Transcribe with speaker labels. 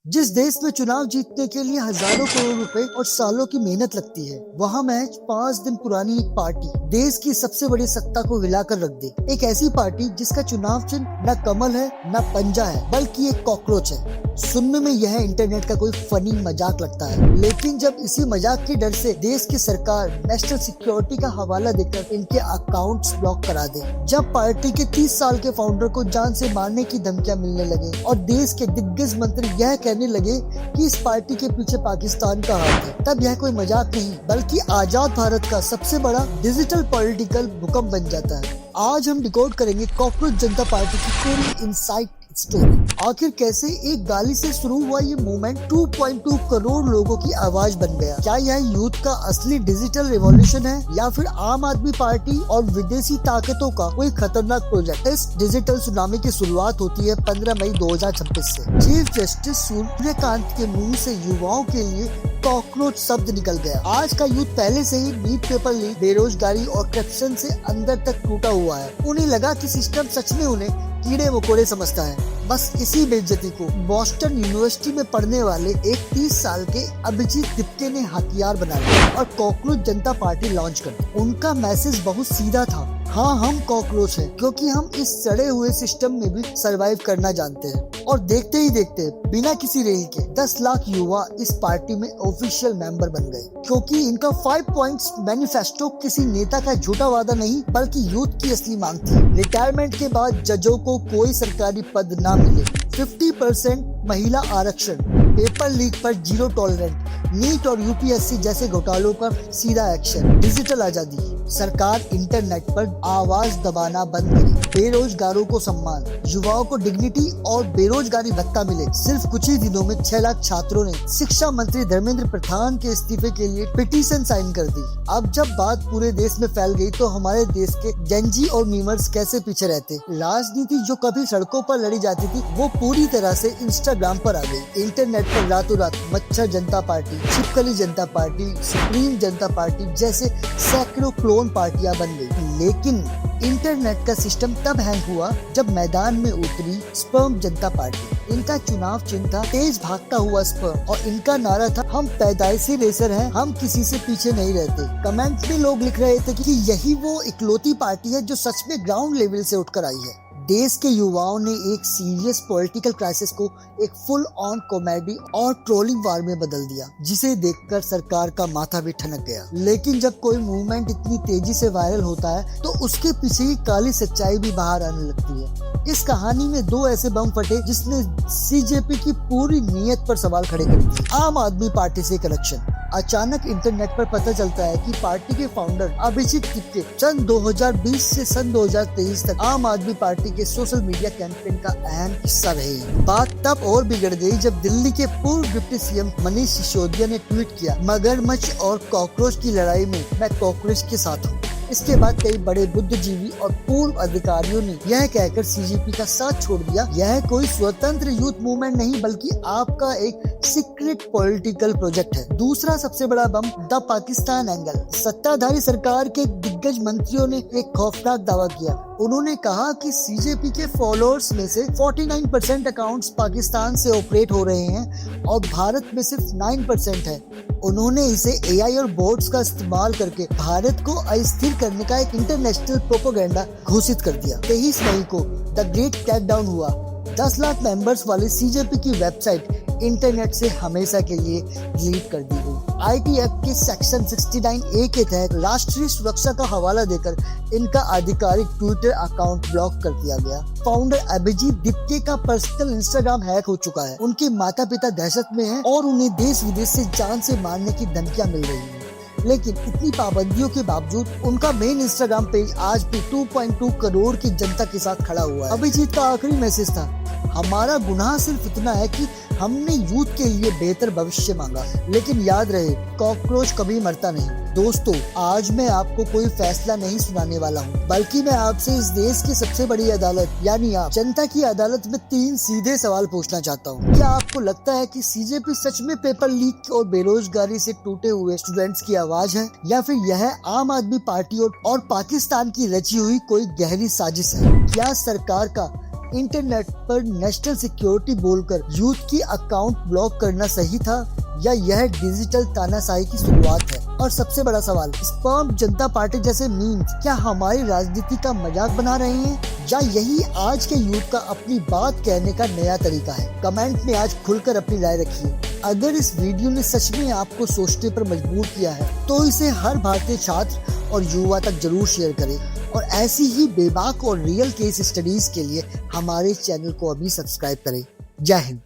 Speaker 1: जिस देश में चुनाव जीतने के लिए हजारों करोड़ रुपए और सालों की मेहनत लगती है, वहाँ महज 5 दिन पुरानी एक पार्टी देश की सबसे बड़ी सत्ता को हिलाकर रख दे। एक ऐसी पार्टी जिसका चुनाव चिन्ह न कमल है न पंजा है, बल्कि एक कॉकरोच है। सुनने में यह इंटरनेट का कोई फनी मजाक लगता है, लेकिन जब इसी मजाक के डर से देश की सरकार नेशनल सिक्योरिटी का हवाला देकर इनके अकाउंट्स ब्लॉक करा दे, जब पार्टी के 30 साल के फाउंडर को जान से मारने की धमकियां मिलने लगे और देश के दिग्गज मंत्री यह कहने लगे कि इस पार्टी के पीछे पाकिस्तान का हाथ है, तब यह कोई मजाक नहीं बल्कि आजाद भारत का सबसे बड़ा डिजिटल पॉलिटिकल भूकंप बन जाता है। आज हम डिकोड करेंगे कॉकरोच जनता पार्टी की पूरी इनसाइट स्टोरी। आखिर कैसे एक गाली से शुरू हुआ ये मूवमेंट 2.2 करोड़ लोगों की आवाज बन गया। क्या यह यूथ का असली डिजिटल रिवॉल्यूशन है या फिर आम आदमी पार्टी और विदेशी ताकतों का कोई खतरनाक प्रोजेक्ट? इस डिजिटल सुनामी की शुरुआत होती है 15 मई 2026 से। चीफ जस्टिस सूर्यकांत के मुंह से युवाओं के लिए कॉकरोच शब्द निकल गया। आज का यूथ पहले से ही नीट पेपर लीक, बेरोजगारी और करप्शन से अंदर तक टूटा हुआ है। उन्हें लगा कि सिस्टम सच में उन्हें कीड़े मकोड़े समझता है। बस इसी बेइज्जती को बोस्टन यूनिवर्सिटी में पढ़ने वाले एक 30 साल के अभिजीत दिप्के ने हथियार बना लिया और कॉकरोच जनता पार्टी लॉन्च कर दी। उनका मैसेज बहुत सीधा था, हाँ हम कॉकरोच हैं क्योंकि हम इस सड़े हुए सिस्टम में भी सरवाइव करना जानते हैं। और देखते ही देखते बिना किसी रेल के 10 लाख युवा इस पार्टी में ऑफिशियल मेंबर बन गए, क्योंकि इनका 5 पॉइंट्स मैनिफेस्टो किसी नेता का झूठा वादा नहीं बल्कि यूथ की असली मांग थी। रिटायरमेंट के बाद जजों को कोई सरकारी पद न मिले, 50% महिला आरक्षण, पेपर लीक पर 0 टॉलरेंस, नीट और यूपीएससी जैसे घोटालों पर सीधा एक्शन, डिजिटल आजादी, सरकार इंटरनेट पर आवाज दबाना बंद करे, बेरोजगारों को सम्मान, युवाओं को डिग्निटी और बेरोजगारी भत्ता मिले। सिर्फ कुछ ही दिनों में 6 लाख छात्रों ने शिक्षा मंत्री धर्मेंद्र प्रधान के इस्तीफे के लिए पिटीशन साइन कर दी। अब जब बात पूरे देश में फैल गई तो हमारे देश के जेनजी और मीमर्स कैसे पीछे रहते। राजनीति जो कभी सड़कों पर लड़ी जाती थी वो पूरी तरह से इंस्टाग्राम पर आ गई। इंटरनेट पर रातों रात मच्छर जनता पार्टी, छिपकली जनता पार्टी, सुप्रीम जनता पार्टी जैसे सैकड़ों क्लोन पार्टियां बन गई। लेकिन इंटरनेट का सिस्टम तब हैंग हुआ जब मैदान में उतरी स्पर्म जनता पार्टी। इनका चुनाव चिन्ह था तेज भागता हुआ स्पर्म और इनका नारा था हम पैदाइशी रेसर हैं, हम किसी से पीछे नहीं रहते। कमेंट में लोग लिख रहे थे कि यही वो इकलौती पार्टी है जो सच में ग्राउंड लेवल से उठकर आई है। देश के युवाओं ने एक सीरियस पॉलिटिकल क्राइसिस को एक फुल ऑन कॉमेडी और ट्रोलिंग वार में बदल दिया, जिसे देखकर सरकार का माथा भी ठनक गया। लेकिन जब कोई मूवमेंट इतनी तेजी से वायरल होता है तो उसके पीछे की काली सच्चाई भी बाहर आने लगती है। इस कहानी में 2 ऐसे बम फटे जिसने सीजेपी की पूरी नीयत पर सवाल खड़े कर दिए। आम आदमी पार्टी से कनेक्शन। अचानक इंटरनेट पर पता चलता है कि पार्टी के फाउंडर अभिजीत दिप्के सन 2020 से सन 2023 तक आम आदमी पार्टी के सोशल मीडिया कैंपेन का अहम हिस्सा रहे। बात तब और बिगड़ गई जब दिल्ली के पूर्व डिप्टी सीएम मनीष सिसोदिया ने ट्वीट किया, मगरमच्छ और कॉकरोच की लड़ाई में मैं कॉकरोच के साथ हूँ। इसके बाद कई बड़े बुद्धिजीवी और पूर्व अधिकारियों ने यह कहकर सीजेपी का साथ छोड़ दिया। यह कोई स्वतंत्र यूथ मूवमेंट नहीं बल्कि आपका एक सीक्रेट पॉलिटिकल प्रोजेक्ट है। दूसरा सबसे बड़ा बम, द पाकिस्तान एंगल। सत्ताधारी सरकार के दिग्गज मंत्रियों ने एक खौफनाक दावा किया। उन्होंने कहा कि सीजेपी के फॉलोअर्स में से 49% अकाउंट्स पाकिस्तान से ऑपरेट हो रहे हैं और भारत में सिर्फ 9% है। उन्होंने इसे एआई और बोट्स का इस्तेमाल करके भारत को अस्थिर करने का एक इंटरनेशनल प्रोपेगेंडा घोषित कर दिया। 23 मई को द ग्रेट क्रैकडाउन हुआ। 10 लाख मेंबर्स वाली सीजेपी की वेबसाइट इंटरनेट से हमेशा के लिए डिलीट कर दी गई। आईटी एक्ट के सेक्शन 69A के तहत राष्ट्रीय सुरक्षा का हवाला देकर इनका आधिकारिक ट्विटर अकाउंट ब्लॉक कर दिया गया। फाउंडर अभिजीत दिप्के का पर्सनल इंस्टाग्राम हैक हो चुका है। उनके माता पिता दहशत में हैं और उन्हें देश विदेश से जान से मारने की धमकियां मिल रही हैं। लेकिन इतनी पाबंदियों के बावजूद उनका मेन इंस्टाग्राम पेज आज भी 2.2 करोड़ की जनता के साथ खड़ा हुआ है। अभिजीत का आखिरी मैसेज था, हमारा गुनाह सिर्फ इतना है कि हमने यूथ के लिए बेहतर भविष्य मांगा। लेकिन याद रहे, कॉकरोच कभी मरता नहीं। दोस्तों, आज मैं आपको कोई फैसला नहीं सुनाने वाला हूँ, बल्कि मैं आपसे इस देश की सबसे बड़ी अदालत यानी आप जनता की अदालत में 3 सीधे सवाल पूछना चाहता हूँ। क्या आपको लगता है कि सीजेपी सच में पेपर लीक और बेरोजगारी से टूटे हुए स्टूडेंट्स की आवाज है, या फिर यह आम आदमी पार्टी और पाकिस्तान की रची हुई कोई गहरी साजिश है? क्या सरकार का इंटरनेट पर नेशनल सिक्योरिटी बोलकर यूथ की अकाउंट ब्लॉक करना सही था या यह डिजिटल तानाशाही की शुरुआत है? और सबसे बड़ा सवाल, स्पर्म जनता पार्टी जैसे मीम्स क्या हमारी राजनीति का मजाक बना रहे हैं या यही आज के यूथ का अपनी बात कहने का नया तरीका है? कमेंट में आज खुलकर अपनी राय रखिए। अगर इस वीडियो ने सच में आपको सोचने पर मजबूर किया है तो इसे हर भारतीय छात्र और युवा तक जरूर शेयर करें और ऐसी ही बेबाक और रियल केस स्टडीज के लिए हमारे चैनल को अभी सब्सक्राइब करें। जय हिंद।